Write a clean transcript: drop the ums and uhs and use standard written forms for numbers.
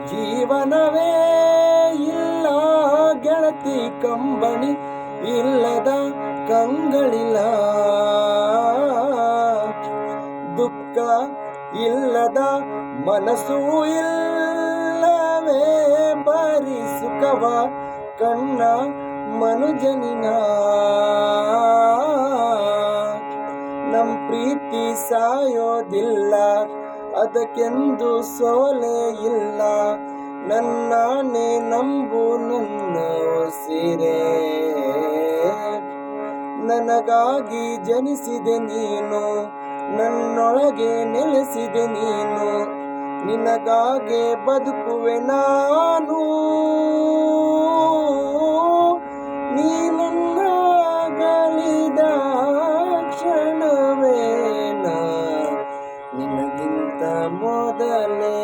ಜೀವನವೇ ಇಲ್ಲ ಗೆಳತಿ, ಕಂಬನಿ ಇಲ್ಲದ ಕಂಗಳಿಲ್ಲ. ದುಃಖ ಇಲ್ಲದ ಮನಸ್ಸು ಇಲ್ಲವೇ, ಬರೀ ಸುಖವ ಕಣ್ಣ ಮನುಜನಿನ. ನಮ್ ಪ್ರೀತಿ ಸಾಯೋದಿಲ್ಲ, ಅದಕ್ಕೆಂದು ಸೋಲೆ ಇಲ್ಲ. ನನ್ನಾಣೆ ನಂಬು ನನ್ನ ಉಸಿರೇ, ನನಗಾಗಿ ಜನಿಸಿದೆ ನೀನು, ನನ್ನೊಳಗೆ ನೆಲೆಸಿದೆ ನೀನು. ನಿನಗಾಗೆ ಬದುಕುವೆ ನಾನು, ನೀನನ್ನಾಗಲಿದ ಕ್ಷಣವೇನ ನಿನಗಿಂತ ಮೊದಲೇ